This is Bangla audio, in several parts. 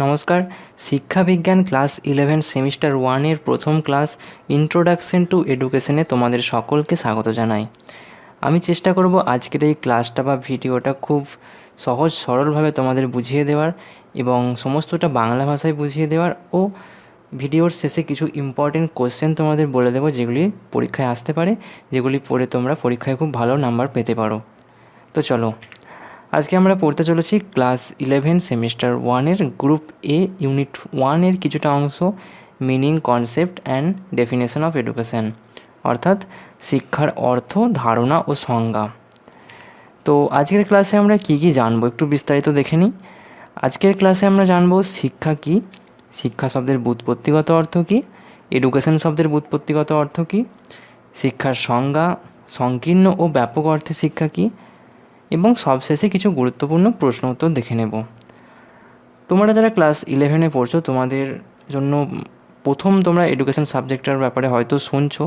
নমস্কার। শিক্ষাবিজ্ঞান ক্লাস 11 সেমিস্টার 1 এর প্রথম ক্লাস ইন্ট্রোডাকশন টু এডুকেশনে তোমাদের সকলকে স্বাগত জানাই। আমি চেষ্টা করব আজকের এই ক্লাসটা বা ভিডিওটা খুব সহজ সরলভাবে তোমাদের বুঝিয়ে দেওয়ার এবং সমস্তটা বাংলা ভাষায় বুঝিয়ে দেওয়ার ও ভিডিওর শেষে কিছু ইম্পর্টেন্ট কোশ্চেন তোমাদের বলে দেবো, যেগুলি পরীক্ষায় আসতে পারে, যেগুলি পড়ে তোমরা পরীক্ষায় খুব ভালো নাম্বার পেতে পারো। তো চলো, আজকে আমরা পড়তে চলেছি ক্লাস 11 সেমিস্টার 1 গ্রুপ এ ইউনিট 1 কিছুটা অংশ, meaning, concept and definition of education, অর্থাৎ শিক্ষার অর্থ, ধারণা ও সংজ্ঞা। তো আজকের ক্লাসে আমরা কি কি জানবো একটু বিস্তারিত দেখে নিই। আজকের ক্লাসে আমরা জানবো শিক্ষা কী, শিক্ষা শব্দের ব্যুৎপত্তিগত অর্থ কী, এডুকেশন শব্দের ব্যুৎপত্তিগত অর্থ কী, শিক্ষার সংজ্ঞা, সংকীর্ণ ও ব্যাপক অর্থে শিক্ষা কী, এবং সবশেষে কিছু গুরুত্বপূর্ণ প্রশ্ন উত্তর দেখে নেব। তোমরা যারা ক্লাস 11 পড়ছো, তোমাদের জন্য প্রথম তোমরা এডুকেশন সাবজেক্টটার ব্যাপারে হয়তো শুনছো,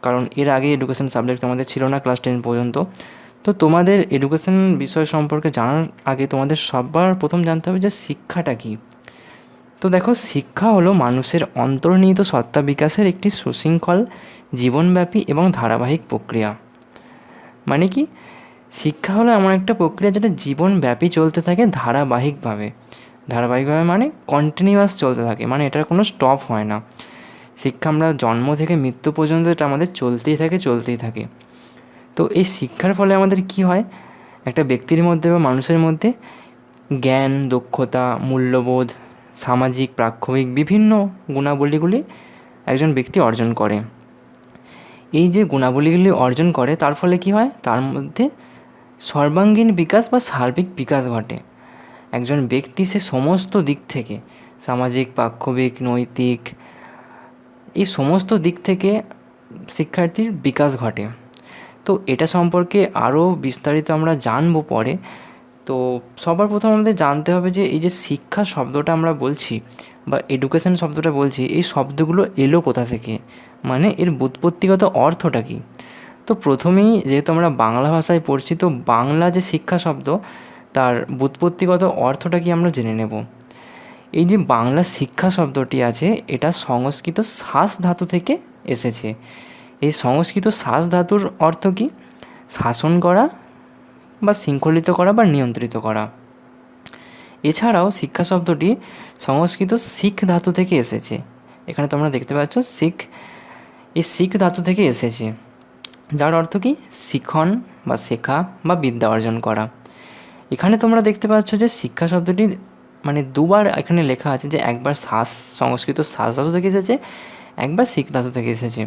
কারণ এর আগে এডুকেশন সাবজেক্ট তোমাদের ছিল না ক্লাস 10 পর্যন্ত। তো তোমাদের এডুকেশন বিষয় সম্পর্কে জানার আগে তোমাদের সবার প্রথম জানতে হবে যে শিক্ষাটা কী। তো দেখো, শিক্ষা হলো মানুষের অন্তর্নিহিত সত্তা বিকাশের একটি সুশৃঙ্খল, জীবনব্যাপী এবং ধারাবাহিক প্রক্রিয়া। মানে কি, শিক্ষা হলো এমন একটা প্রক্রিয়া যেটা জীবনব্যাপী চলতে থাকে ধারাবাহিকভাবে। ধারাবাহিকভাবে মানে কন্টিনিউয়াস চলতে থাকে, মানে এটার কোনো স্টপ হয় না। শিক্ষা আমরা জন্ম থেকে মৃত্যু পর্যন্ত এটা আমাদের চলতেই থাকে। তো এই শিক্ষার ফলে আমাদের কি হয়, একটা ব্যক্তির মধ্যে বা মানুষের মধ্যে জ্ঞান, দক্ষতা, মূল্যবোধ, সামাজিক, প্রাক্ষবিক বিভিন্ন গুণাবলীগুলি একজন ব্যক্তি অর্জন করে। এই যে গুণাবলীগুলি অর্জন করে তার ফলে কি হয়, তার মধ্যে সর্বাঙ্গীন বিকাশ বা সার্বিক বিকাশ ঘটে। একজন ব্যক্তি সে সমস্ত দিক থেকে, সামাজিক, পাক্ষবিক, নৈতিক, এই সমস্ত দিক থেকে শিক্ষার্থীর বিকাশ ঘটে। তো এটা সম্পর্কে আরও বিস্তারিত আমরা জানবো পরে। তো সবার প্রথম আমাদের জানতে হবে যে এই যে শিক্ষা শব্দটা আমরা বলছি বা এডুকেশন শব্দটা বলছি, এই শব্দগুলো এলো কোথা থেকে, মানে এর ব্যুৎপত্তিগত অর্থটা কী। তো প্রথমেই যেহেতু আমরা বাংলা ভাষায় পড়ছি, তো বাংলা যে শিক্ষা শব্দ তার ব্যুৎপত্তিগত অর্থটা কি আমরা জেনে নেব। এই যে বাংলা শিক্ষা শব্দটি আছে, এটা সংস্কৃত শাস ধাতু থেকে এসেছে। এই সংস্কৃত শাস ধাতুর অর্থ কি, শাসন করা বা শৃঙ্খলিত করা বা নিয়ন্ত্রিত করা। এছাড়াও শিক্ষা শব্দটি সংস্কৃত শিখ ধাতু থেকে এসেছে। এখানে তোমরা দেখতে পাচ্ছ শিখ, এই শিখ ধাতু থেকে এসেছে, যার অর্থ কি শিখন বা শেখা বা বিদ্যা অর্জন করা। এখানে তোমরা দেখতে পাচ্ছ যে শিক্ষা শব্দটি মানে দুবার এখানে লেখা আছে, যে একবার শাস, সংস্কৃত শাস ধাতু থেকে এসেছে, একবার শিখ ধাতু থেকে এসেছে।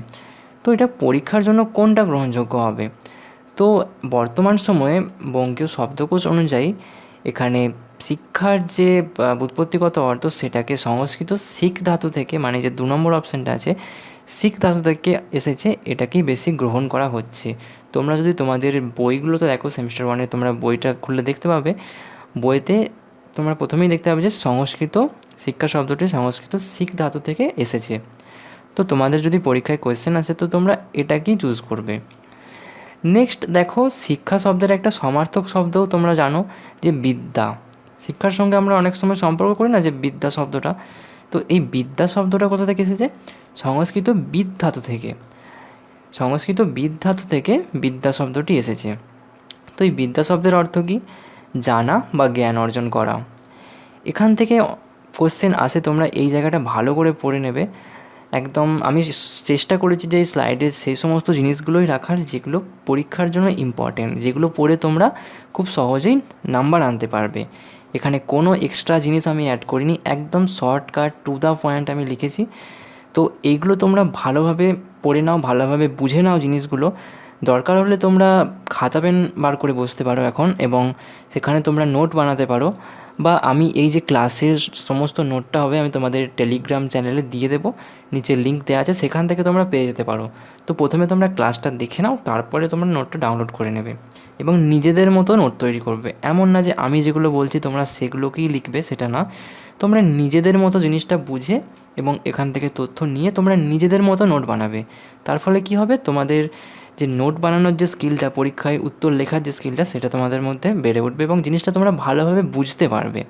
তো এটা পরীক্ষার জন্য কোনটা গ্রহণযোগ্য হবে। তো বর্তমান সময়ে বঙ্গীয় শব্দকোষ অনুযায়ী এখানে শিক্ষার যে ব্যুৎপত্তিগত অর্থ, সেটাকে সংস্কৃত শিখ ধাতু থেকে, মানে যে 2 নম্বর অপশানটা আছে শিখ ধাতু থেকে এসেছে, এটাকেই বেশি গ্রহণ করা হচ্ছে। তোমরা যদি তোমাদের বইগুলোতে দেখো, সেমিস্টার 1 তোমরা বইটা খুললে দেখতে পাবে, বইতে তোমরা প্রথমেই দেখতে পাবে যে সংস্কৃত শিক্ষা শব্দটি সংস্কৃত শিখ ধাতু থেকে এসেছে। তো তোমাদের যদি পরীক্ষায় কোয়েশ্চেন আসে, তো তোমরা এটাকেই চুজ করবে। নেক্সট দেখো, শিক্ষা শব্দের একটা সমার্থক শব্দও তোমরা জানো, যে বিদ্যা। শিক্ষার সঙ্গে আমরা অনেক সময় সম্পর্ক করি না, যে বিদ্যা শব্দটা। তো এই বিদ্যা শব্দটা কোথা থেকে এসেছে, সংস্কৃত বিদ ধাতু থেকে। সংস্কৃত বিদ ধাতু থেকে বিদ্যা শব্দটি এসেছে। তো এই বিদ্যা শব্দের অর্থ কী, জানা বা জ্ঞান অর্জন করা। এখান থেকে কোশ্চেন আসে, তোমরা এই জায়গাটা ভালো করে পড়ে নেবে। একদম আমি চেষ্টা করেছি যে এই স্লাইডে সেই সমস্ত জিনিসগুলোই রাখার যেগুলো পরীক্ষার জন্য ইম্পর্টেন্ট, যেগুলো পড়ে তোমরা খুব সহজেই নাম্বার আনতে পারবে। এখানে কোনো এক্সট্রা জিনিস আমি অ্যাড করিনি, একদম শর্টকাট টু দ্য পয়েন্ট আমি লিখেছি। তো এইগুলো তোমরা ভালোভাবে পড়ে নাও, ভালোভাবে বুঝে নাও জিনিসগুলো। দরকার হলে তোমরা খাতা পেন বার করে বসতে পারো এখন, এবং সেখানে তোমরা নোট বানাতে পারো, বা আমি এই যে ক্লাসের সমস্ত নোটটা হবে আমি তোমাদের টেলিগ্রাম চ্যানেলে দিয়ে দেবো, নিচে লিঙ্ক দেওয়া আছে, সেখান থেকে তোমরা পেয়ে যেতে পারো। তো প্রথমে তোমরা ক্লাসটা দেখে নাও, তারপরে তোমরা নোটটা ডাউনলোড করে নেবে এবং নিজেদের মতো নোট তৈরি করবে। এমন না যে আমি যেগুলো বলছি তোমরা সেগুলোকেই লিখবে, সেটা না। তোমরা নিজেদের মতো জিনিসটা বুঝে এবং এখান থেকে তথ্য নিয়ে তোমরা নিজেদের মতো নোট বানাবে। তার ফলে কী হবে, তোমাদের যে নোট বানানোর যে স্কিলটা, পরীক্ষায় উত্তর লেখার যে স্কিলটা, সেটা তোমাদের মধ্যে বেড়ে উঠবে এবং জিনিসটা তোমরা ভালোভাবে বুঝতে পারবে।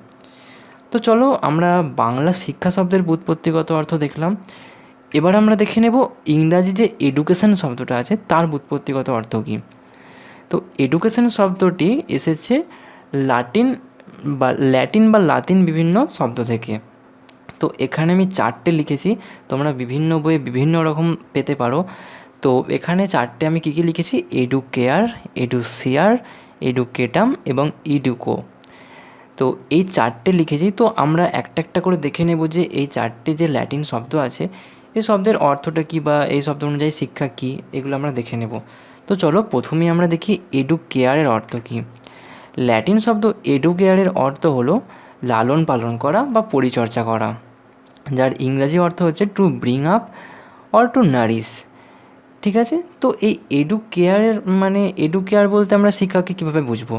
তো চলো আমরা বাংলা শিক্ষা শব্দের ব্যুৎপত্তিগত অর্থ দেখলাম। এবার আমরা দেখে নেব ইংরাজি যে এডুকেশন শব্দটা আছে তার ব্যুৎপত্তিগত অর্থ কী। তো এডুকেশন শব্দটি এসেছে ল্যাটিন বা লাতিন বিভিন্ন শব্দ থেকে। তো এখানে আমি 4টে লিখেছি, তোমরা বিভিন্ন বইয়ে বিভিন্ন রকম পেতে পারো। তো এখানে 4টে আমি কী কী লিখেছি, এডুকেয়ার, এডুসিয়ার, এডুকেটাম এবং ইডুকো। তো এই 4টে লিখেছি। তো আমরা একটা একটা করে দেখে নেব যে এই 4টে যে ল্যাটিন শব্দ আছে এই শব্দের অর্থটা কী বা এই শব্দ অনুযায়ী শিক্ষা কী, এগুলো আমরা দেখে নেব। তো চলো প্রথমেই আমরা দেখি এডুকেয়ারের অর্থ কী। ল্যাটিন শব্দ এডুকেয়ারের অর্থ হলো লালন পালন করা বা পরিচর্যা করা, যার ইংরাজি অর্থ হচ্ছে to bring up or to nourish. ঠিক আছে, তো এই এডুকেয়ারের এডুকেয়ার বলতে আমরা শিক্ষাকে কীভাবে বুঝবো।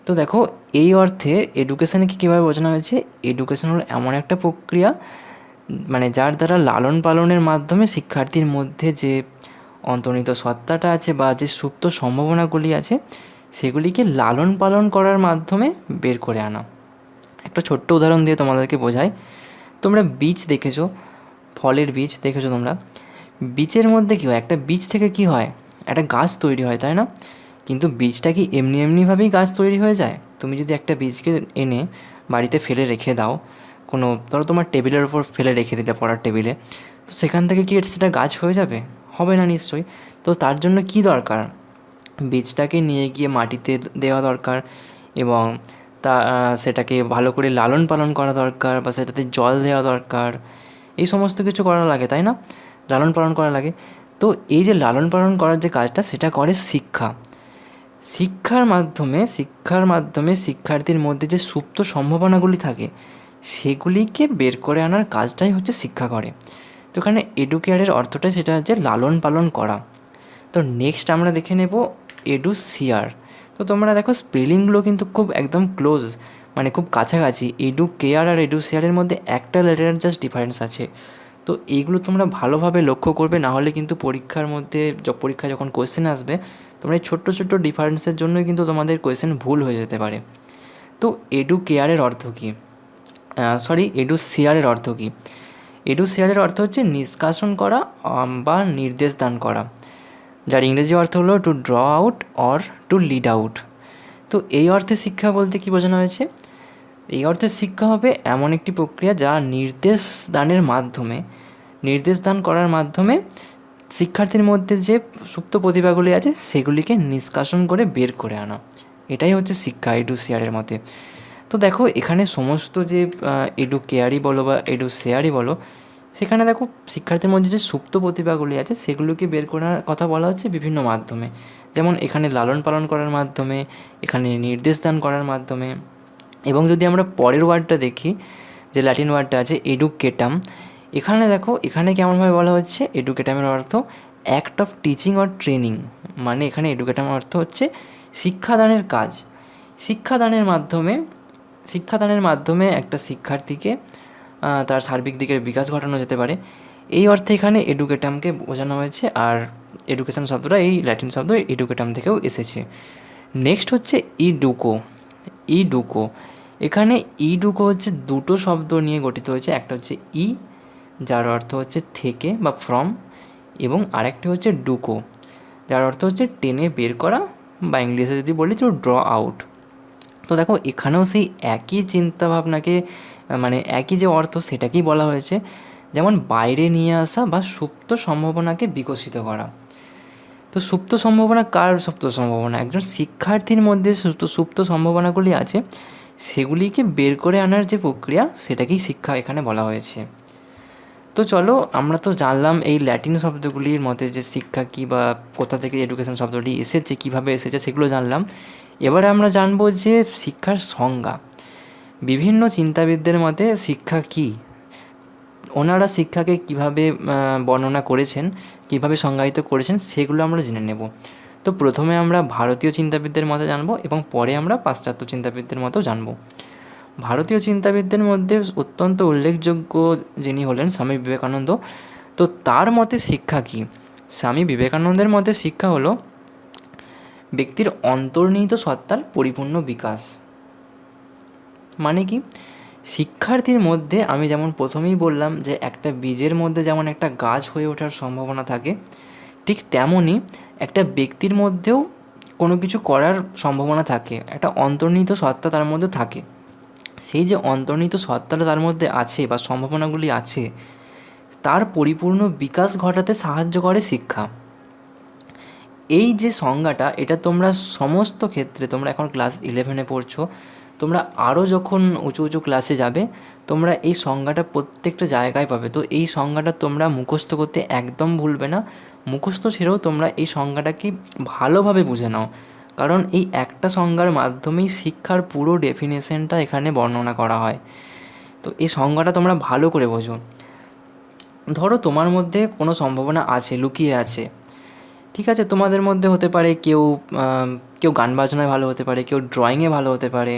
তো দেখো এই অর্থে এডুকেশানকে কীভাবে বোঝানো হয়েছে, এডুকেশান হলো এমন একটা প্রক্রিয়া যার দ্বারা লালন পালনের মাধ্যমে শিক্ষার্থীর মধ্যে যে অন্তর্নিহিত সত্তাটা আছে বা যে সুপ্ত সম্ভাবনাগুলি আছে সেগুলিকে লালন পালন করার মাধ্যমে বের করে আনা। একটা ছোট্ট উদাহরণ দিয়ে তোমাদেরকে বোঝাই। তোমরা বীজ দেখেছো, ফলের বীজ দেখেছো তোমরা। বীজের মধ্যে কী হয়, একটা বীজ থেকে কী হয়, একটা গাছ তৈরি হয়, তাই না? কিন্তু বীজটা কি এমনিভাবেই গাছ তৈরি হয়ে যায়? তুমি যদি একটা বীজকে এনে বাড়িতে ফেলে রেখে দাও, ধরো তোমার টেবিলের ওপর ফেলে রেখে দিলে পড়ার টেবিলে, তো সেখান থেকে কি সেটা গাছ হয়ে যাবে? হবে না নিশ্চয়ই। তো তার জন্য কি দরকার, বীজটাকে নিয়ে গিয়ে মাটিতে দেওয়া দরকার এবং সেটাকে ভালো করে লালন পালন করা দরকার বা সেটাতে জল দেওয়া দরকার, এই সমস্ত কিছু করা লাগে, তাই না? লালন পালন করা লাগে। তো এই যে লালন পালন করার যে কাজটা সেটা করে শিক্ষা। শিক্ষার মাধ্যমে শিক্ষার্থীর মধ্যে যে সুপ্ত সম্ভাবনাগুলি থাকে সেগুলিকে বের করে আনার কাজটাই হচ্ছে শিক্ষা করে। তো এখানে এডুকেয়ারের অর্থটা সেটা হচ্ছে লালন পালন করা। তো নেক্সট আমরা দেখে নেব এডুসিয়ার। তো তোমরা দেখো স্পেলিংগুলো কিন্তু খুব একদম ক্লোজ, খুব কাছাকাছি। এডুকেয়ার আর এডুসিয়ারের মধ্যে একটা লেটার জাস্ট ডিফারেন্স আছে। তো এইগুলো তোমরা ভালোভাবে লক্ষ্য করবে, না হলে কিন্তু পরীক্ষায় যখন কোয়েশ্চেন আসবে তোমরা এই ছোট্ট ছোট্ট ডিফারেন্সের জন্যই কিন্তু তোমাদের কোয়েশ্চেন ভুল হয়ে যেতে পারে। তো এডুকেয়ারের অর্থ কী, এডুসিয়ারের অর্থ কী? এডুসিয়ারের অর্থ হচ্ছে নিষ্কাশন করা বা নির্দেশ দান করা, যার ইংরেজি অর্থ হলো two draw out or to lead out. তো এই অর্থে শিক্ষা বলতে কী বোঝানো হয়েছে, এই অর্থে শিক্ষা হবে এমন একটি প্রক্রিয়া যা নির্দেশ দান করার মাধ্যমে শিক্ষার্থীর মধ্যে যে সুপ্ত প্রতিভাগুলি আছে সেগুলিকে নিষ্কাশন করে বের করে আনা, এটাই হচ্ছে শিক্ষা এডুসিয়ারের মতে। তো দেখো এখানে সমস্ত যে এডুকেয়ারই বলো বা এডুসিয়ারই বলো, সেখানে দেখো শিক্ষার্থীর মধ্যে যে সুপ্ত প্রতিভাগুলি আছে সেগুলোকে বের করার কথা বলা হচ্ছে বিভিন্ন মাধ্যমে। যেমন এখানে লালন পালন করার মাধ্যমে, এখানে নির্দেশ দান করার মাধ্যমে। এবং যদি আমরা পরের ওয়ার্ডটা দেখি, যে ল্যাটিন ওয়ার্ডটা আছে এডুকেটাম, এখানে দেখো এখানে কেমনভাবে বলা হচ্ছে, এডুকেটামের অর্থ act of teaching or training. এখানে এডুকেটামের অর্থ হচ্ছে শিক্ষাদানের কাজ। শিক্ষাদানের মাধ্যমে একটা শিক্ষার্থীকে তার সার্বিক দিকের বিকাশ ঘটানো যেতে পারে, এই অর্থে এখানে এডুকেটামকে বোঝানো হয়েছে। আর এডুকেশন শব্দটা এই ল্যাটিন শব্দ এডুকেটাম থেকেও এসেছে। নেক্সট হচ্ছে ইডুকো। এখানে ইডুকো হচ্ছে দুটো শব্দ নিয়ে গঠিত হয়েছে। একটা হচ্ছে যার অর্থ হচ্ছে থেকে বা ফ্রম, এবং আরেকটি হচ্ছে ডুকো, যার অর্থ হচ্ছে টেনে বের করা বা ইংলিশে যদি বলি তো ড্র আউট। তো দেখো এখানেও সেই একই চিন্তাভাবনাকে একই যে অর্থ সেটাকেই বলা হয়েছে, যেমন বাইরে নিয়ে আসা বা সুপ্ত সম্ভাবনাকে বিকশিত করা। তো সুপ্ত সম্ভাবনা কার সুপ্ত সম্ভাবনা? একজন শিক্ষার্থীর মধ্যে সুপ্ত সম্ভাবনাগুলি আছে সেগুলিকে বের করে আনার যে প্রক্রিয়া সেটাকেই শিক্ষা এখানে বলা হয়েছে। তো চলো আমরা তো জানলাম এই ল্যাটিন শব্দগুলির মতে যে শিক্ষা কী বা কোথা থেকে এডুকেশন শব্দটি এসেছে, কীভাবে এসেছে সেগুলো জানলাম। এবারে আমরা জানবো যে শিক্ষার সংজ্ঞা। বিভিন্ন চিন্তাবিদদের মতে শিক্ষা কী, ওনারা শিক্ষাকে কীভাবে বর্ণনা করেছেন, কীভাবে সংজ্ঞায়িত করেছেন সেগুলো আমরা জেনে নেব। তো প্রথমে আমরা ভারতীয় চিন্তাবিদদের মতে জানবো এবং পরে আমরা পাশ্চাত্য চিন্তাবিদদের মতেও জানবো। ভারতীয় চিন্তাবিদদের মধ্যে অত্যন্ত উল্লেখযোগ্য যিনি হলেন স্বামী বিবেকানন্দ। তো তার মতে শিক্ষা কী? স্বামী বিবেকানন্দের মতে শিক্ষা হলো ব্যক্তির অন্তর্নিহিত সত্তার পরিপূর্ণ বিকাশ। কি শিক্ষার্থীর মধ্যে আমি যেমন প্রথমেই বললাম যে একটা বীজের মধ্যে যেমন একটা গাছ হয়ে ওঠার সম্ভাবনা থাকে, ঠিক তেমনই একটা ব্যক্তির মধ্যেও কোনো কিছু করার সম্ভাবনা থাকে, একটা অন্তর্নিহিত সত্তা তার মধ্যে থাকে। সেই যে অন্তর্নিহিত সত্তাটা তার মধ্যে আছে বা সম্ভাবনাগুলি আছে, তার পরিপূর্ণ বিকাশ ঘটাতে সাহায্য করে শিক্ষা। এই যে সংজ্ঞাটা, এটা তোমরা সমস্ত ক্ষেত্রে, তোমরা এখন ক্লাস 11-এ পড়ছো, তোমরা আরও যখন উঁচু উঁচু ক্লাসে যাবে, তোমরা এই সংজ্ঞাটা প্রত্যেকটা জায়গায় পাবে। তো এই সংজ্ঞাটা তোমরা মুখস্থ করতে একদম ভুলবে না। মুখস্থ ছেড়েও তোমরা এই সংজ্ঞাটাকে ভালোভাবে বুঝে নাও, কারণ এই একটা সংজ্ঞার মাধ্যমেই শিক্ষার পুরো ডেফিনেশনটা এখানে বর্ণনা করা হয়। তো এই সংজ্ঞাটা তোমরা ভালো করে বোঝো। ধরো তোমার মধ্যে কোনো সম্ভাবনা আছে, লুকিয়ে আছে, ঠিক আছে? তোমাদের মধ্যে হতে পারে কেউ গান বাজনায় ভালো হতে পারে, কেউ ড্রয়িংয়ে ভালো হতে পারে,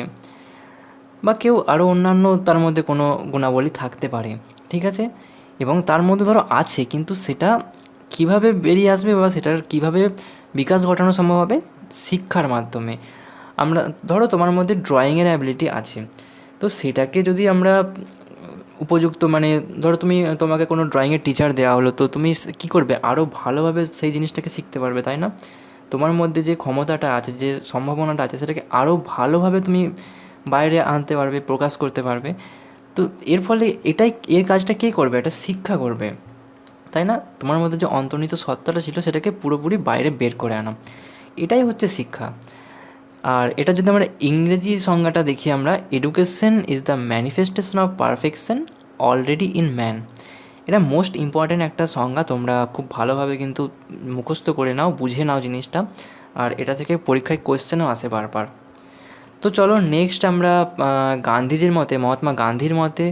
বা কেউ আরও অন্যান্য তার মধ্যে কোনো গুণাবলী থাকতে পারে, ঠিক আছে? এবং তার মধ্যে ধরো আছে, কিন্তু সেটা কীভাবে বেরিয়ে আসবে বা সেটার কীভাবে বিকাশ ঘটানো সম্ভব হবে? শিক্ষার মাধ্যমে। আমরা ধরো তোমার মধ্যে ড্রয়িংয়ের অ্যাবিলিটি আছে, তো সেটাকে যদি আমরা উপযুক্ত, মানে ধরো তোমাকে কোনো ড্রয়িংয়ের টিচার দেওয়া হলো, তো তুমি কী করবে? আরও ভালোভাবে সেই জিনিসটাকে শিখতে পারবে, তাই না? তোমার মধ্যে যে ক্ষমতাটা আছে, যে সম্ভাবনাটা আছে, সেটাকে আরও ভালোভাবে তুমি বাইরে আনতে পারবে, প্রকাশ করতে পারবে। তো এর ফলে এর কাজটা কে করবে? এটা শিক্ষা করবে, তাই না? তোমার মধ্যে যে অন্তর্নিহিত সত্তাটা ছিল, সেটাকে পুরোপুরি বাইরে বের করে আনা, এটাই হচ্ছে শিক্ষা। আর এটা যদি আমরা ইংরেজি সংজ্ঞাটা দেখি, আমরা education is the manifestation of perfection already in man. এটা মোস্ট ইম্পর্ট্যান্ট একটা সংজ্ঞা, তোমরা খুব ভালোভাবে কিন্তু মুখস্থ করে নাও, বুঝে নাও জিনিসটা। আর এটা থেকে পরীক্ষায় কোয়েশ্চেনও আসে বারবার। তো চলো নেক্সট আমরা গান্ধীজির মতে, মহাত্মা গান্ধীর মতে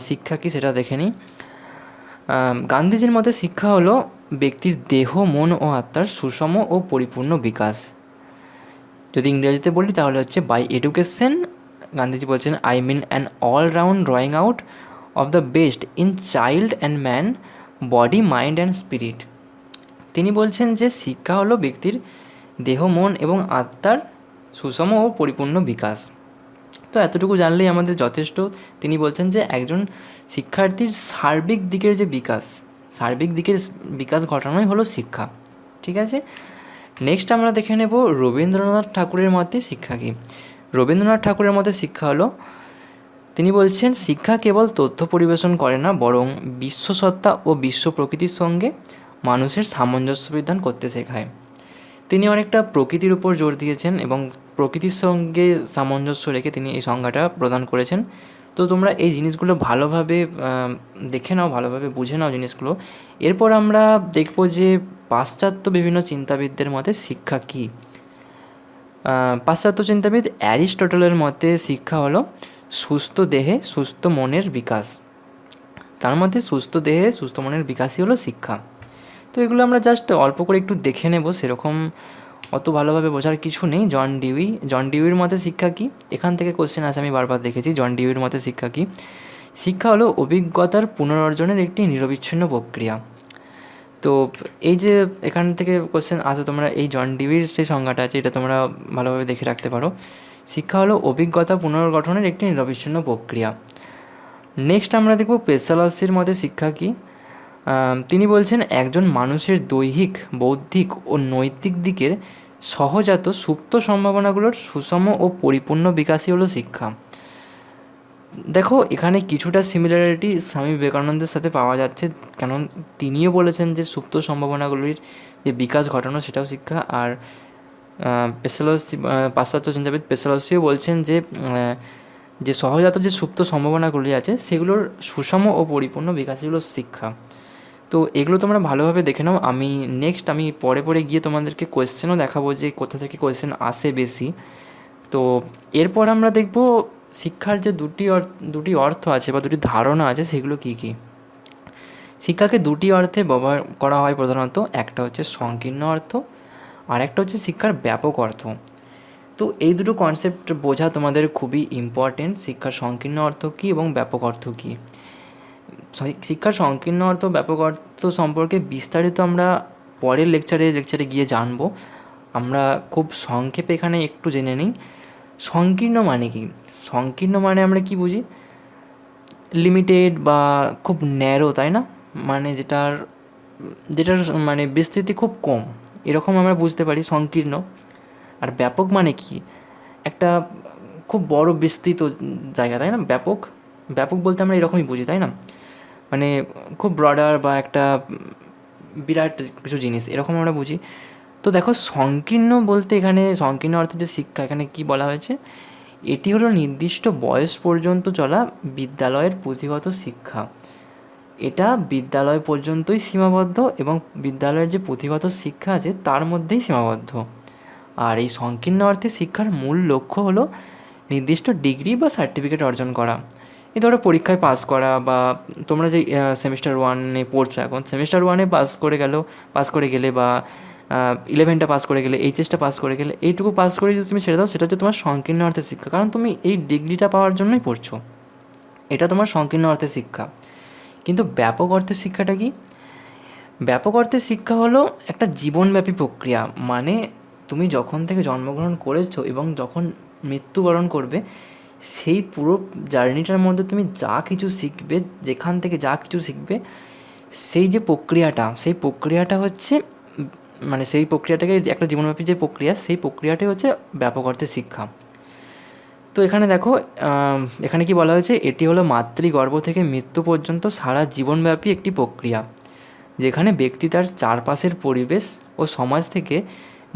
শিক্ষা কী সেটা দেখে নিই। গান্ধীজির মতে শিক্ষা হলো ব্যক্তির দেহ, মন ও আত্মার সুষম ও পরিপূর্ণ বিকাশ। যদি ইংরেজিতে বলি তাহলে হচ্ছে বাই এডুকেশন, গান্ধীজি বলছেন, I mean an all round drawing out of the best in child and man, body, mind and spirit. তিনি বলছেন যে শিক্ষা হলো ব্যক্তির দেহ, মন এবং আত্মার সুষম ও পরিপূর্ণ বিকাশ। তো এতটুকু জানলেই আমাদের যথেষ্ট। তিনি বলছেন যে একজন শিক্ষার্থীর সার্বিক দিকের যে বিকাশ, সার্বিক দিকের বিকাশ ঘটানোই হলো শিক্ষা, ঠিক আছে? নেক্সট আমরা দেখে নেব রবীন্দ্রনাথ ঠাকুরের মতে শিক্ষা কী। রবীন্দ্রনাথ ঠাকুরের মতে শিক্ষা হলো, তিনি বলছেন শিক্ষা কেবল তথ্য পরিবেশন করে না, বরং বিশ্বসত্তা ও বিশ্ব প্রকৃতির সঙ্গে মানুষের সামঞ্জস্য বিধান করতে শেখায়। তিনি অনেকটা প্রকৃতির উপর জোর দিয়েছেন এবং প্রকৃতির সঙ্গে সামঞ্জস্য রেখে তিনি এই সংজ্ঞাটা প্রদান করেছেন। তো তোমরা এই জিনিসগুলো ভালোভাবে দেখে নাও, ভালোভাবে বুঝে নাও জিনিসগুলো। এরপর আমরা দেখব যে পাশ্চাত্য বিভিন্ন চিন্তাবিদদের মতে শিক্ষা কী। পাশ্চাত্য চিন্তাবিদ অ্যারিস্টটলের মতে শিক্ষা হলো সুস্থ দেহে সুস্থ মনের বিকাশ। তার মধ্যে সুস্থ দেহে সুস্থ মনের বিকাশই হলো শিক্ষা। তো এগুলো আমরা জাস্ট অল্প করে একটু দেখে নেব, সেরকম অত ভালোভাবে বোঝার কিছু নেই। জন ডিউইর মতে শিক্ষা কী, এখান থেকে কোশ্চেন আছে, আমি বারবার দেখেছি। জন ডিউইর মতে শিক্ষা কী? শিক্ষা হলো অভিজ্ঞতার পুনরর্জনের একটি নিরবিচ্ছিন্ন প্রক্রিয়া। তো এই যে এখান থেকে কোশ্চেন আসে, তোমরা এই জন ডিউইর যে সংজ্ঞাটা আছে, এটা তোমরা ভালোভাবে দেখে রাখতে পারো। শিক্ষা হলো অভিজ্ঞতা পুনর্গঠনের একটি নিরবিচ্ছিন্ন প্রক্রিয়া। নেক্সট আমরা দেখব পেসালসির মতে শিক্ষা কী। তিনি বলছেন একজন মানুষের দৈহিক, বৌদ্ধিক ও নৈতিক দিকের সহজাত সুপ্ত সম্ভাবনাগুলোর সুষম ও পরিপূর্ণ বিকাশই হলো শিক্ষা। দেখো এখানে কিছুটা সিমিলারিটি স্বামী বিবেকানন্দের সাথে পাওয়া যাচ্ছে, কারণ তিনিও বলেছেন যে সুপ্ত সম্ভাবনাগুলির যে বিকাশ ঘটানো সেটাও শিক্ষা। আর পেসালসি, পাশ্চাত্য চিন্তাবিদ পেসালসিও বলছেন যে যে সহজাত যে সুপ্ত সম্ভাবনাগুলি আছে সেগুলোর সুষম ও পরিপূর্ণ বিকাশই হলো শিক্ষা। তো এগুলো তোমরা ভালোভাবে দেখে নাও। আমি পরে গিয়ে তোমাদেরকে কোয়েশ্চেনও দেখাবো যে কোথা থেকে কোয়েশ্চেন আসে বেশি। তো এরপর আমরা দেখব শিক্ষার যে দুটি অর্থ আছে বা দুটি ধারণা আছে, সেগুলো কী কী। শিক্ষাকে দুটি অর্থে ব্যবহার করা হয় প্রধানত। একটা হচ্ছে সংকীর্ণ অর্থ, আর একটা হচ্ছে শিক্ষার ব্যাপক অর্থ। তো এই দুটো কনসেপ্ট বোঝা তোমাদের খুবই ইম্পর্টেন্ট, শিক্ষার সংকীর্ণ অর্থ কী এবং ব্যাপক অর্থ কী। শিক্ষার সংকীর্ণ অর্থ, ব্যাপক অর্থ সম্পর্কে বিস্তারিত আমরা পরের লেকচারে গিয়ে জানবো। আমরা খুব সংক্ষেপে এখানে একটু জেনে নিই সংকীর্ণ মানে কী। সংকীর্ণ মানে আমরা কী বুঝি? লিমিটেড বা খুব ন্যারো, তাই না? মানে যেটার যেটার মানে বিস্তৃতি খুব কম, এরকম আমরা বুঝতে পারি সংকীর্ণ। আর ব্যাপক মানে কি? একটা খুব বড় বিস্তৃত জায়গা, তাই না? ব্যাপক, ব্যাপক বলতে আমরা এরকমই বুঝি, তাই না? মানে খুব ব্রডার বা একটা বিরাট কিছু জিনিস, এরকম আমরা বুঝি। তো দেখো, সংকীর্ণ বলতে এখানে সংকীর্ণ অর্থে যে শিক্ষা, এখানে কি বলা হয়েছে, এটি হলো নির্দিষ্ট বয়স পর্যন্ত চলা বিদ্যালয়ের পুঁথিগত শিক্ষা। এটা বিদ্যালয় পর্যন্তই সীমাবদ্ধ এবং বিদ্যালয়ের যে পুঁথিগত শিক্ষা আছে তার মধ্যেই সীমাবদ্ধ। আর এই সংকীর্ণ অর্থে শিক্ষার মূল লক্ষ্য হলো নির্দিষ্ট ডিগ্রি বা সার্টিফিকেট অর্জন করা। এই ধরো পরীক্ষায় পাস করা, বা তোমরা যে সেমিস্টার ওয়ানে পড়ছো এখন, সেমিস্টার ওয়ানে পাস করে গেলে বা 11টা পাস করে গেলে, এইচএসটা পাস করে গেলে, এইটুকু পাস করে যদি তুমি ছেড়ে দাও, সেটা হচ্ছে তোমার সংকীর্ণ অর্থে শিক্ষা, কারণ তুমি এই ডিগ্রিটা পাওয়ার জন্যই পড়ছো। এটা তোমার সংকীর্ণ অর্থে শিক্ষা। কিন্তু ব্যাপক অর্থের শিক্ষাটা কি? ব্যাপক অর্থের শিক্ষা হলো একটা জীবনব্যাপী প্রক্রিয়া। মানে তুমি যখন থেকে জন্মগ্রহণ করেছো এবং যখন মৃত্যুবরণ করবে, সেই পুরো জার্নিটার মধ্যে তুমি যা কিছু শিখবে, যেখান থেকে যা কিছু শিখবে, সেই যে প্রক্রিয়াটা, সেই প্রক্রিয়াটা হচ্ছে মানে সেই প্রক্রিয়াটাকে একটা জীবনব্যাপী যে প্রক্রিয়া, সেই প্রক্রিয়াটাই হচ্ছে ব্যাপক অর্থের শিক্ষা। তো এখানে দেখো, এখানে কি বলা হয়েছে, এটি হলো মাতৃগর্ভ থেকে মৃত্যু পর্যন্ত সারা জীবনব্যাপী একটি প্রক্রিয়া, যেখানে ব্যক্তি তার চারপাশের পরিবেশ ও সমাজ থেকে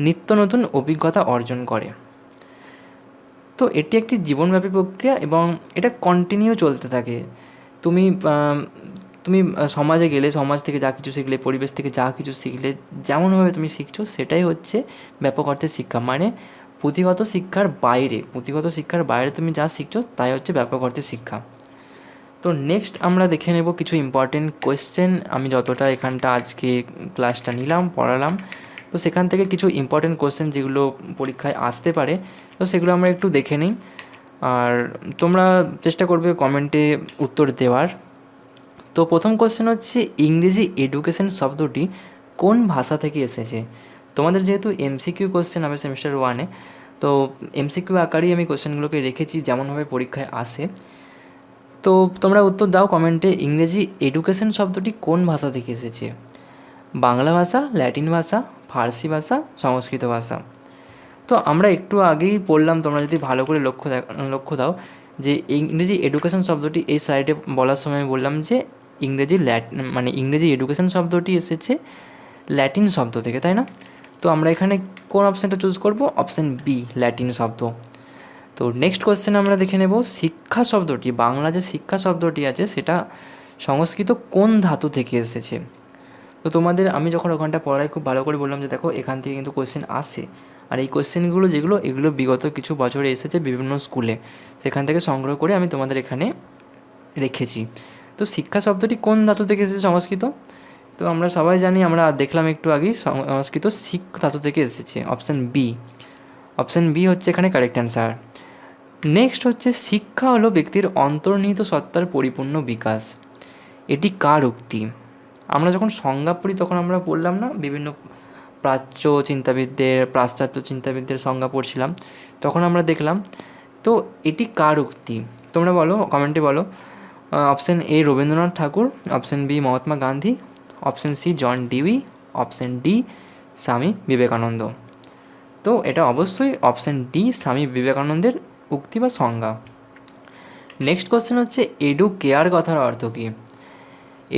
নিত্য নতুন অভিজ্ঞতা অর্জন করে। তো এটি একটি জীবনব্যাপী প্রক্রিয়া এবং এটা কন্টিনিউ চলতে থাকে। তুমি তুমি সমাজে গেলে, সমাজ থেকে যা কিছু শিখলে, পরিবেশ থেকে যা কিছু শিখলে, যেমনভাবে তুমি শিখছো, সেটাই হচ্ছে ব্যাপক অর্থের শিক্ষা। মানে পুঁথিগত শিক্ষার বাইরে তুমি যা শিখছো, তাই হচ্ছে ব্যাপক অর্থের শিক্ষা। তো নেক্সট আমরা দেখে নেব কিছু ইম্পর্টেন্ট কোয়েশ্চেন। আমি যতটা এখানটা আজকে ক্লাসটা নিলাম, পড়ালাম, তো সেখান থেকে কিছু ইম্পর্টেন্ট কোয়েশ্চেন যেগুলো পরীক্ষায় আসতে পারে, তো সেগুলো আমরা একটু দেখে নিই। আর তোমরা চেষ্টা করবে কমেন্টে উত্তর দেওয়ার। তো প্রথম কোয়েশ্চেন হচ্ছে, ইংরেজি এডুকেশন শব্দটি কোন ভাষা থেকে এসেছে? তোমাদের যেহেতু এমসিকিউ কোয়েশ্চেন হবে সেমিস্টার ওয়ানে, তো এমসিকিউ আকারেই আমি কোয়েশ্চেনগুলোকে রেখেছি যেমনভাবে পরীক্ষায় আসে। তো তোমরা উত্তর দাও কমেন্টে, ইংরেজি এডুকেশন শব্দটি কোন ভাষা থেকে এসেছে? বাংলা ভাষা, ল্যাটিন ভাষা, ফার্সি ভাষা, সংস্কৃত ভাষা? তো আমরা একটু আগেই পড়লাম, তোমরা যদি ভালো করে লক্ষ্য দাও, যে ইংরেজি এডুকেশন শব্দটি এই সাইডে বলার সময় বললাম যে ইংরেজি এডুকেশন শব্দটি এসেছে ল্যাটিন শব্দ থেকে, তাই না? তো আমরা এখানে কোন অপশানটা চুজ করব? অপশান বি, ল্যাটিন শব্দ। তো নেক্সট কোয়েশ্চেন আমরা দেখে নেব, শিক্ষা শব্দটি, বাংলা যে শিক্ষা শব্দটি আছে সেটা সংস্কৃত কোন ধাতু থেকে এসেছে? তো তোমাদের আমি যখন ওখানটা পড়াই খুব ভালো করে বললাম যে দেখো, এখান থেকে কিন্তু কোয়েশ্চেন আসে। আর এই কোয়েশ্চেনগুলো এগুলো বিগত কিছু বছরে এসেছে বিভিন্ন স্কুলে, সেখান থেকে সংগ্রহ করে আমি তোমাদের এখানে রেখেছি। তো শিক্ষা শব্দটি কোন ধাতু থেকে এসেছে সংস্কৃত? তো আমরা সবাই জানি, আমরা দেখলাম একটু আগেই, সংস্কৃত শিক ধাতু থেকে এসেছে। অপশান বি হচ্ছে এখানে কারেক্ট অ্যান্সার। নেক্সট হচ্ছে, শিক্ষা হলো ব্যক্তির অন্তর্নিহিত সত্তার পরিপূর্ণ বিকাশ। এটি কার উক্তি? আমরা যখন সংজ্ঞা পড়ি তখন আমরা বললাম না, বিভিন্ন পাশ্চাত্য চিন্তাবিদদের সংজ্ঞা পড়ছিলাম, তখন আমরা দেখলাম। তো এটি কার উক্তি? তোমরা বলো, কমেন্টে বলো। Option A Rabindranath Tagore, option B Mahatma Gandhi, option C John Dewey, option D Swami Vivekananda. তো এটা অবশ্যই অপশান ডি, স্বামী বিবেকানন্দের উক্তি বা সংজ্ঞা। নেক্সট কোয়েশ্চেন হচ্ছে, এডু কেয়ার কথার অর্থ কী?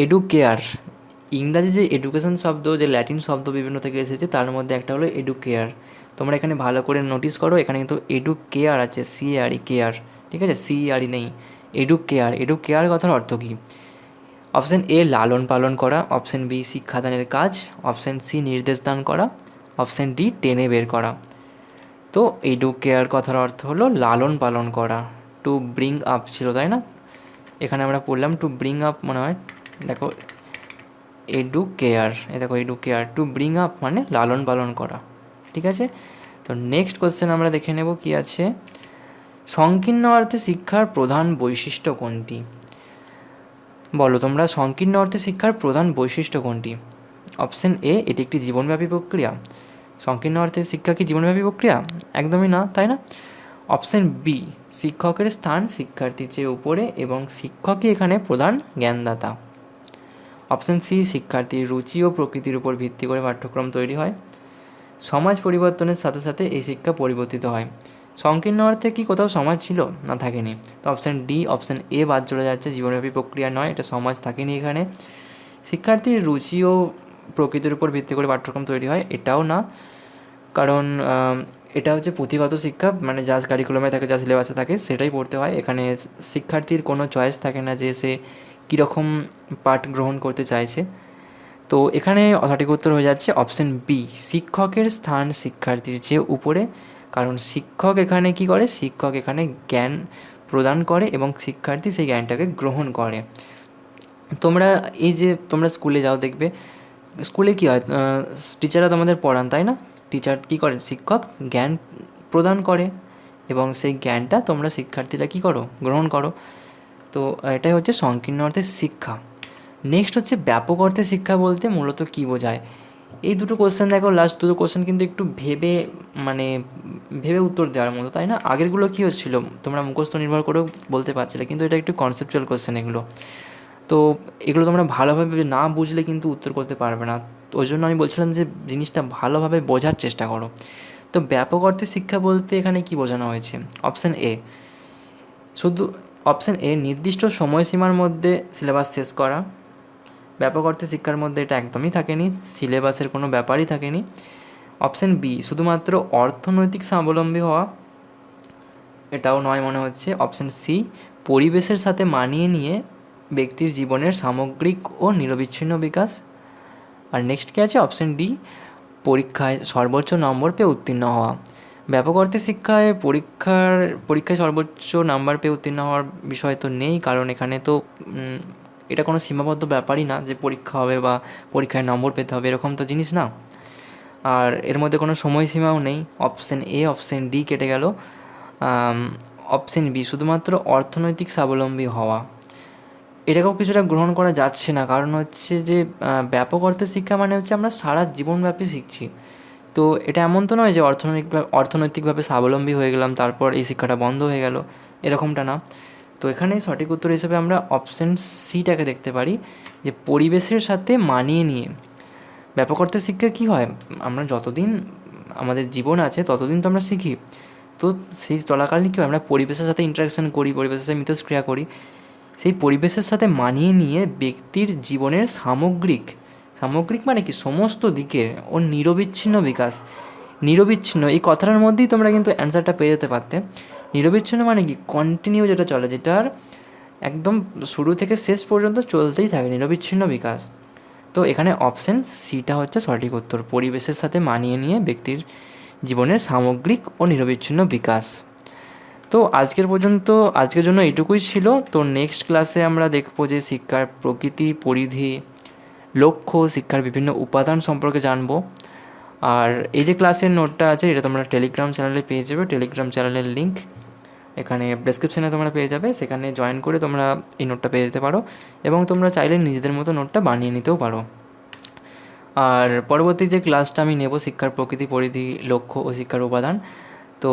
এডু কেয়ার, ইংরাজি যে এডুকেশন শব্দ, যে ল্যাটিন শব্দ বিভিন্ন থেকে এসেছে, তার মধ্যে একটা হলো এডু কেয়ার। তোমরা এখানে ভালো করে নোটিস করো, এখানে কিন্তু এডু কেয়ার আছে, সিআরই কেয়ার, ঠিক আছে, সিআরই নেই, এডু কেয়ার কথার অর্থ কী? অপশান এ লালন পালন করা, অপশান বি শিক্ষাদানের কাজ, অপশান সি নির্দেশ দান করা, অপশান ডি টেনে বের করা। তো এডু কেয়ার কথার অর্থ হলো লালন পালন করা, টু ব্রিং আপ ছিল, তাই না? এখানে আমরা পড়লাম টু ব্রিং আপ, মনে হয়, দেখো edu care, two bring up মানে লালন পালন করা, ঠিক আছে? তো নেক্সট কোয়েশ্চেন আমরা দেখে নেব কি আছে, সংকীর্ণ অর্থে শিক্ষার প্রধান বৈশিষ্ট্য কোনটি? বলো তোমরা, সংকীর্ণ অর্থে শিক্ষার প্রধান বৈশিষ্ট্য কোনটি? অপশান এ, এটি একটি জীবনব্যাপী প্রক্রিয়া। সংকীর্ণ অর্থে শিক্ষা কি জীবনব্যাপী প্রক্রিয়া? একদমই না, তাই না? অপশান বি, শিক্ষকের স্থান শিক্ষার্থীর চেয়ে উপরে এবং শিক্ষকই এখানে প্রধান জ্ঞানদাতা। অপশান সি, শিক্ষার্থীর রুচি ও প্রকৃতির উপর ভিত্তি করে পাঠ্যক্রম তৈরি হয়। সমাজ পরিবর্তনের সাথে সাথে এই শিক্ষা পরিবর্তিত হয়। সংকীর্ণ অর্থে কি কোথাও সমাজ ছিল? না, থাকেনি। তো অপশান ডি, অপশান এ বাদ চলে যাচ্ছে, জীবনব্যাপী প্রক্রিয়া নয়, এটা সমাজ থাকেনি এখানে। শিক্ষার্থীর রুচি ও প্রকৃতির উপর ভিত্তি করে পাঠ্যক্রম তৈরি হয়, এটাও না, কারণ এটা হচ্ছে পুঁথিগত শিক্ষা, মানে যা কারিকুলামে থাকে, যা সিলেবাসে থাকে সেটাই পড়তে হয়। এখানে শিক্ষার্থীর কোনো চয়েস থাকে না যে সে কীরকম পাঠ গ্রহণ করতে চাইছে। তো এখানে সঠিক উত্তর হয়ে যাচ্ছে অপশান বি, শিক্ষকের স্থান শিক্ষার্থীর চেয়ে উপরে। কারণ শিক্ষক এখানে কী করে? শিক্ষক এখানে জ্ঞান প্রদান করে এবং শিক্ষার্থী সেই জ্ঞানটাকে গ্রহণ করে। তোমরা স্কুলে যাও, দেখবে স্কুলে কী হয়, টিচাররা তোমাদের পড়ান, তাই না? টিচার কী করে? শিক্ষক জ্ঞান প্রদান করে এবং সেই জ্ঞানটা তোমরা শিক্ষার্থীরা কী করো? গ্রহণ করো। তো এটাই হচ্ছে সংকীর্ণ অর্থের শিক্ষা। নেক্সট হচ্ছে ব্যাপক অর্থে শিক্ষা বলতে মূলত কী বোঝায়? এই দুটো কোশ্চেন দেখো, লাস্ট দুটো কোশ্চেন কিন্তু একটু ভেবে উত্তর দেওয়ার মতো, তাই না? আগেরগুলো কী হচ্ছিল, তোমরা মুখস্থ নির্ভর করেও বলতে পারছিলে, কিন্তু এটা একটু কনসেপচুয়াল কোশ্চেন এগুলো। তো এগুলো তোমরা ভালোভাবে না বুঝলে কিন্তু উত্তর করতে পারবে না। তো ওই জন্য আমি বলছিলাম যে জিনিসটা ভালোভাবে বোঝার চেষ্টা করো। তো ব্যাপক অর্থে শিক্ষা বলতে এখানে কী বোঝানো হয়েছে? অপশান এ, অপশান এ, নির্দিষ্ট সময়সীমার মধ্যে সিলেবাস শেষ করা। ব্যাপক অর্থে শিক্ষার মধ্যে এটা একদমই থাকেনি, সিলেবাসের কোনো ব্যাপারই থাকেনি। অপশান বি, শুধুমাত্র অর্থনৈতিক স্বাবলম্বী হওয়া, এটাও নয় মনে হচ্ছে। অপশান সি, পরিবেশের সাথে মানিয়ে নিয়ে ব্যক্তির জীবনের সামগ্রিক ও নিরবিচ্ছিন্ন বিকাশ। আর নেক্সট কী আছে? অপশান ডি, পরীক্ষায় সর্বোচ্চ নম্বর পেয়ে উত্তীর্ণ হওয়া। ব্যাপক অর্থে শিক্ষায় পরীক্ষায় সর্বোচ্চ নাম্বার পেয়ে উত্তীর্ণ হওয়ার বিষয় তো নেই, কারণ এখানে তো এটা কোনো সীমাবদ্ধ ব্যাপারই না যে পরীক্ষা হবে বা পরীক্ষায় নম্বর পেতে হবে, এরকম তো জিনিস না। আর এর মধ্যে কোনো সময়সীমাও নেই। অপশান এ, অপশান ডি কেটে গেল। অপশান বি, শুধুমাত্র অর্থনৈতিক স্বাবলম্বী হওয়া, এটাকেও কিছুটা গ্রহণ করা যাচ্ছে না, কারণ হচ্ছে যে ব্যাপক অর্থের শিক্ষা মানে হচ্ছে আমরা সারা জীবনব্যাপী শিখছি। তো এটা এমন তো নয় যে অর্থনৈতিকভাবে স্বাবলম্বী হয়ে গেলাম তারপর এই শিক্ষাটা বন্ধ হয়ে গেল, এরকমটা না। তো এখানে সঠিক উত্তর হিসেবে আমরা অপশান সিটাকে দেখতে পারি, যে পরিবেশের সাথে মানিয়ে নিয়ে। ব্যাপক অর্থের শিক্ষা কী হয়, আমরা যতদিন আমাদের জীবন আছে ততদিন তো আমরা শিখি। তো সেই চলাকালীন কী হয়, আমরা পরিবেশের সাথে ইন্টারাকশান করি, পরিবেশের সাথে মিথস্ক্রিয়া করি। সেই পরিবেশের সাথে মানিয়ে নিয়ে ব্যক্তির জীবনের সামগ্রিক মানে কি, সমস্ত দিকের ও নিরবিচ্ছিন্ন বিকাশ। নিরবিচ্ছিন্ন এই কথাটার মধ্যেই তোমরা কিন্তু অ্যান্সারটা পেয়ে যেতে পারতে। নিরবিচ্ছিন্ন মানে কি, কন্টিনিউ যেটা চলে, যেটার একদম শুরু থেকে শেষ পর্যন্ত চলতেই থাকে, নিরবিচ্ছিন্ন বিকাশ। তো এখানে অপশান সিটা হচ্ছে সঠিক উত্তর, পরিবেশের সাথে মানিয়ে নিয়ে ব্যক্তির জীবনের সামগ্রিক ও নিরবিচ্ছিন্ন বিকাশ। তো আজকের জন্য এইটুকুই ছিল। তো নেক্সট ক্লাসে আমরা দেখব যে শিক্ষার প্রকৃতি, পরিধি, লক্ষ্য, শিক্ষার বিভিন্ন উপাদান সম্পর্কে জানবো। আর এই যে ক্লাসের নোটটা আছে এটা তোমরা টেলিগ্রাম চ্যানেলে পেয়ে যাবে। টেলিগ্রাম চ্যানেলের লিঙ্ক এখানে ডেসক্রিপশানে তোমরা পেয়ে যাবে, সেখানে জয়েন করে তোমরা এই নোটটা পেয়ে যেতে পারো এবং তোমরা চাইলে নিজেদের মতো নোটটা বানিয়ে নিতেও পারো। আর পরবর্তী যে ক্লাসটা আমি নেব, শিক্ষার প্রকৃতি, পরিধি, লক্ষ্য ও শিক্ষার উপাদান, তো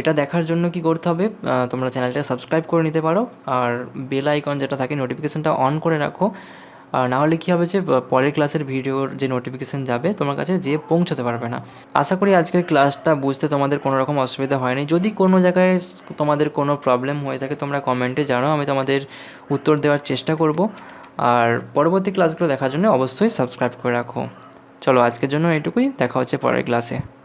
এটা দেখার জন্য কি করতে হবে, তোমরা চ্যানেলটা সাবস্ক্রাইব করে নিতে পারো আর বেল আইকন যেটা থাকে নোটিফিকেশানটা অন করে রাখো। আর নাহলে কী হবে যে পরের ক্লাসের ভিডিওর যে নোটিফিকেশান যাবে তোমার কাছে যেয়ে পৌঁছাতে পারবে না। আশা করি আজকের ক্লাসটা বুঝতে তোমাদের কোনো রকম অসুবিধা হয়নি। যদি কোনো জায়গায় তোমাদের কোনো প্রবলেম হয়ে থাকে তোমরা কমেন্টে জানাও, আমি তোমাদের উত্তর দেওয়ার চেষ্টা করব। আর পরবর্তী ক্লাসগুলো দেখার জন্য অবশ্যই সাবস্ক্রাইব করে রাখো। চলো আজকের জন্য এটুকুই, দেখা হচ্ছে পরের ক্লাসে।